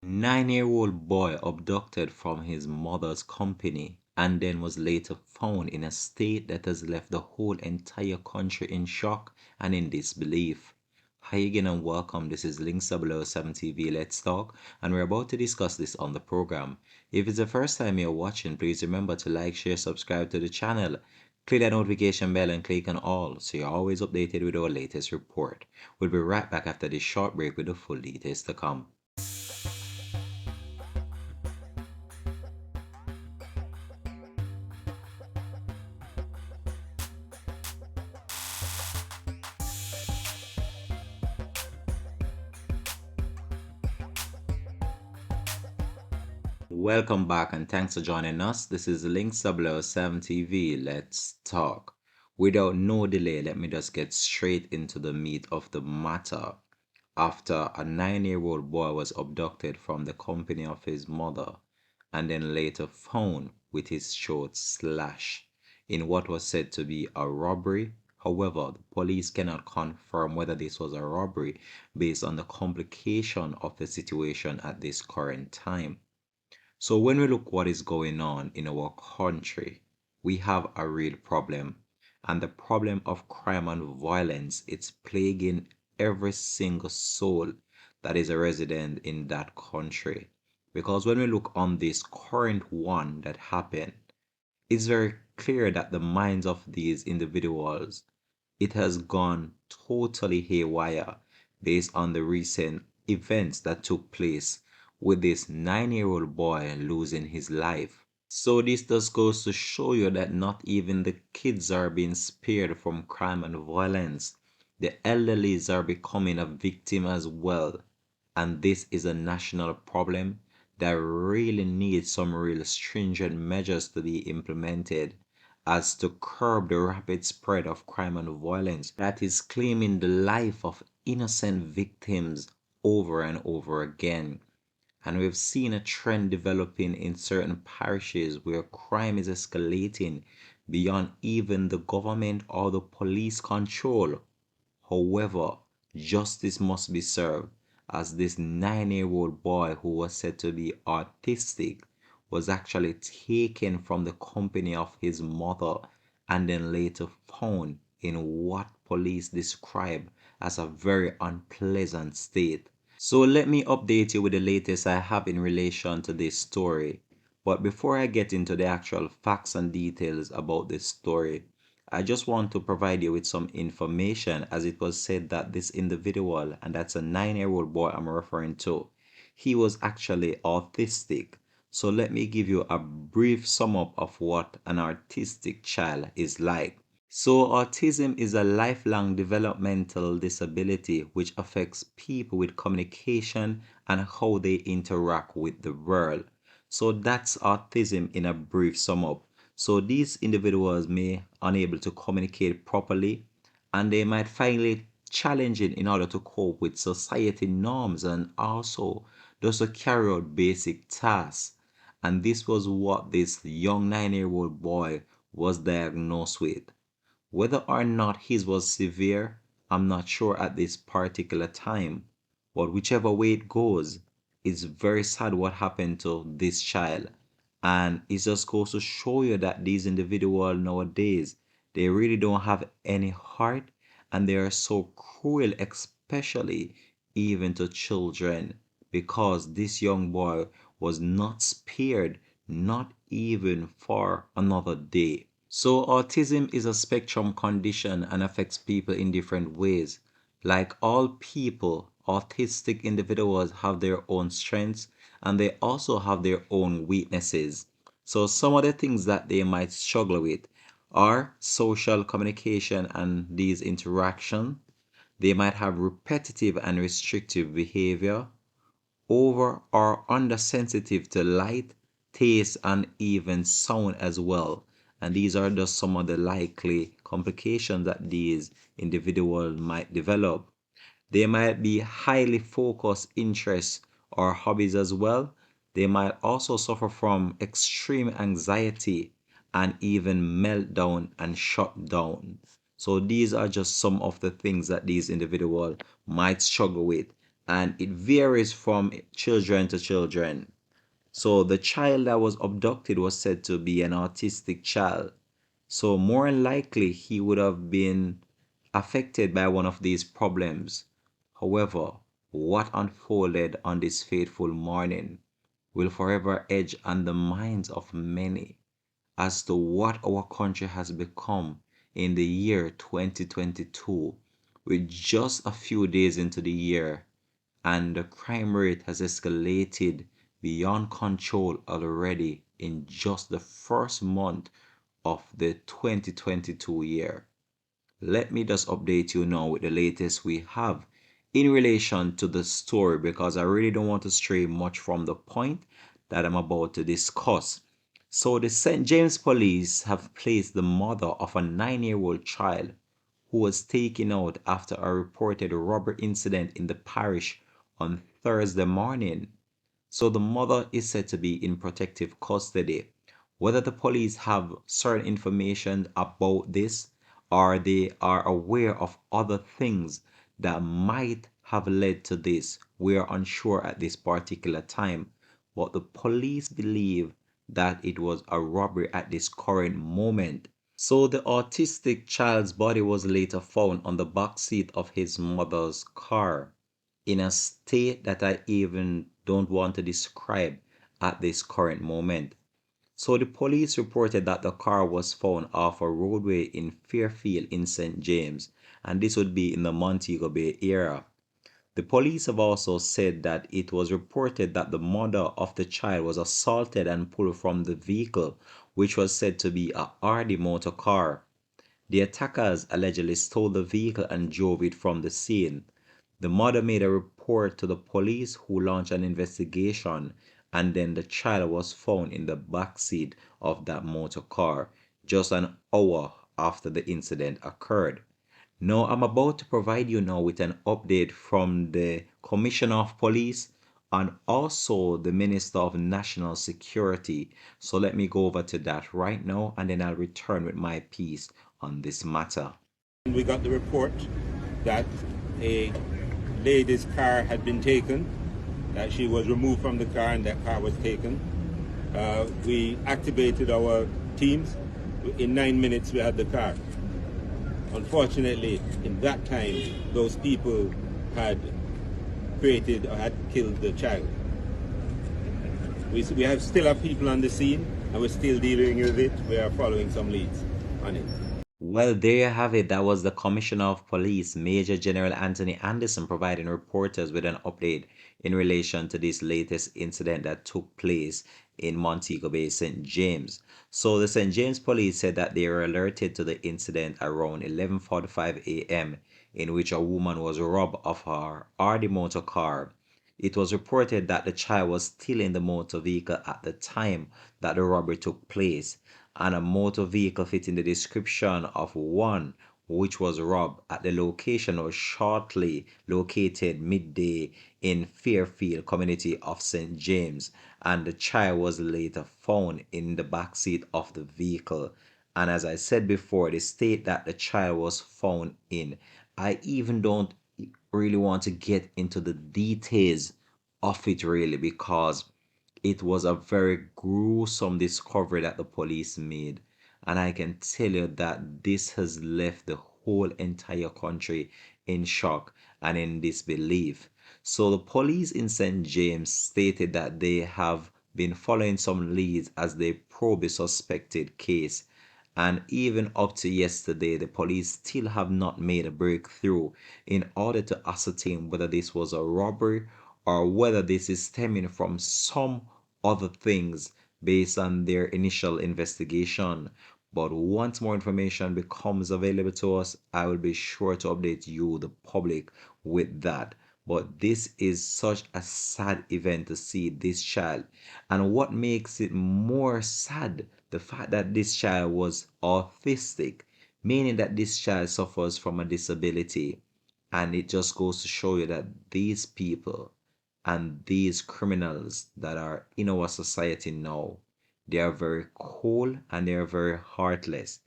9-year-old boy abducted from his mother's company and then was later found in a state that has left the whole entire country in shock and in disbelief. Hi again and welcome. This is Links 007 TV Let's Talk, and we're about to discuss this on the program. If it's the first time you're watching, please remember to like, share, subscribe to the channel. Click that notification bell and click on all so you're always updated with our latest report. We'll be right back after this short break with the full details to come. Welcome back and thanks for joining us. This is Links 007 TV. Let's talk. Without no delay, let me just get straight into the meat of the matter. After a 9-year-old boy was abducted from the company of his mother and then later found with his throat slashed in what was said to be a robbery. However, the police cannot confirm whether this was a robbery based on the complication of the situation at this current time. So when we look what is going on in our country, we have a real problem. And the problem of crime and violence, it's plaguing every single soul that is a resident in that country. Because when we look on this current one that happened, it's very clear that the minds of these individuals, it has gone totally haywire based on the recent events that took place with this 9-year-old boy losing his life. So this just goes to show you that not even the kids are being spared from crime and violence. The elderlies are becoming a victim as well. And this is a national problem that really needs some real stringent measures to be implemented as to curb the rapid spread of crime and violence that is claiming the life of innocent victims over and over again. And we've seen a trend developing in certain parishes where crime is escalating beyond even the government or the police control. However, justice must be served as this 9-year-old boy who was said to be autistic was actually taken from the company of his mother and then later found in what police describe as a very unpleasant state. So let me update you with the latest I have in relation to this story. But before I get into the actual facts and details about this story, I just want to provide you with some information, as it was said that this individual, and that's a 9-year-old boy I'm referring to, he was actually autistic. So let me give you a brief sum up of what an autistic child is like. So autism is a lifelong developmental disability which affects people with communication and how they interact with the world. So that's autism in a brief sum up. So these individuals may unable to communicate properly, and they might find it challenging in order to cope with society norms and also just to carry out basic tasks. And this was what this young 9-year-old boy was diagnosed with. Whether or not his was severe, I'm not sure at this particular time. But whichever way it goes, it's very sad what happened to this child. And it just goes to show you that these individuals nowadays, they really don't have any heart and they are so cruel, especially even to children, because this young boy was not spared, not even for another day. So autism is a spectrum condition and affects people in different ways. Like all people, autistic individuals have their own strengths and they also have their own weaknesses. So some of the things that they might struggle with are social communication and these interaction. They might have repetitive and restrictive behavior, over or undersensitive to light, taste, and even sound as well. And these are just some of the likely complications that these individuals might develop. They might be highly focused interests or hobbies as well. They might also suffer from extreme anxiety and even meltdown and shutdown. So these are just some of the things that these individuals might struggle with and it varies from children to children. So the child that was abducted was said to be an autistic child. So more likely he would have been affected by one of these problems. However, what unfolded on this fateful morning will forever edge on the minds of many as to what our country has become in the year 2022, with just a few days into the year, and the crime rate has escalated beyond control already in just the first month of the 2022 year. Let me just update you now with the latest we have in relation to the story, because I really don't want to stray much from the point that I'm about to discuss. So the St. James police have placed the mother of a 9-year-old child who was taken out after a reported robbery incident in the parish on Thursday morning. So the mother is said to be in protective custody. Whether the police have certain information about this or they are aware of other things that might have led to this, we are unsure at this particular time. But the police believe that it was a robbery at this current moment. So the autistic child's body was later found on the back seat of his mother's car in a state that I even don't want to describe at this current moment. So the police reported that the car was found off a roadway in Fairfield in St. James, and this would be in the Montego Bay area. The police have also said that it was reported that the mother of the child was assaulted and pulled from the vehicle, which was said to be a Hardy motor car. The attackers allegedly stole the vehicle and drove it from the scene. The mother made a report to the police, who launched an investigation, and then the child was found in the back seat of that motor car just an hour after the incident occurred. Now, I'm about to provide you now with an update from the Commissioner of Police and also the Minister of National Security. So let me go over to that right now, and then I'll return with my piece on this matter. We got the report that a lady's car had been taken, that she was removed from the car and that car was taken. We activated our teams. In 9 minutes we had the car. Unfortunately, in that time, those people had created or had killed the child. We still have people on the scene, and we're still dealing with it. We are following some leads on it. Well, there you have it. That was the Commissioner of Police, Major General Anthony Anderson, providing reporters with an update in relation to this latest incident that took place in Montego Bay, St. James. So the St. James Police said that they were alerted to the incident around 11:45 a.m. in which a woman was robbed of her Hardy motor car. It was reported that the child was still in the motor vehicle at the time that the robbery took place, and a motor vehicle fitting the description of one which was robbed at the location was shortly located midday in Fairfield community of St. James, and the child was later found in the back seat of the vehicle. And as I said before, the state that the child was found in, I even don't really want to get into the details of it really, because it was a very gruesome discovery that the police made. And I can tell you that this has left the whole entire country in shock and in disbelief. So the police in St. James stated that they have been following some leads as they probe the suspected case. And even up to yesterday, the police still have not made a breakthrough in order to ascertain whether this was a robbery or whether this is stemming from some other things based on their initial investigation. But once more information becomes available to us, I will be sure to update you, the public, with that. But this is such a sad event to see this child. And what makes it more sad, the fact that this child was autistic, meaning that this child suffers from a disability. And it just goes to show you that these people and these criminals that are in our society now, they are very cold and they are very heartless.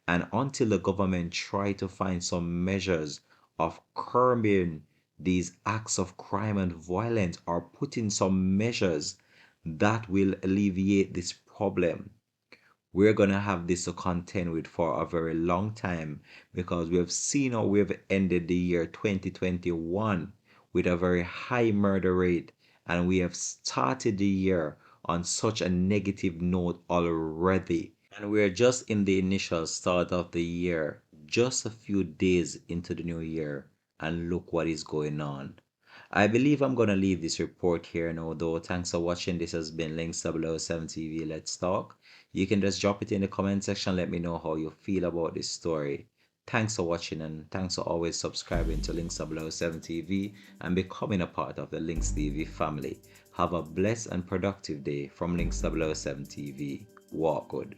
And until the government try to find some measures of curbing these acts of crime and violence or put in some measures that will alleviate this problem, we're going to have this to contend with for a very long time, because we have seen how we've ended the year 2021 with a very high murder rate, and we have started the year on such a negative note already. And we're just in the initial start of the year, just a few days into the new year, and look what is going on. I believe I'm going to leave this report here now, though. Thanks for watching. This has been Links 007 TV. Let's talk. You can just drop it in the comment section. Let me know how you feel about this story. Thanks for watching, and thanks for always subscribing to Links 007 TV and becoming a part of the Links TV family. Have a blessed and productive day from Links 007 TV. Walk good.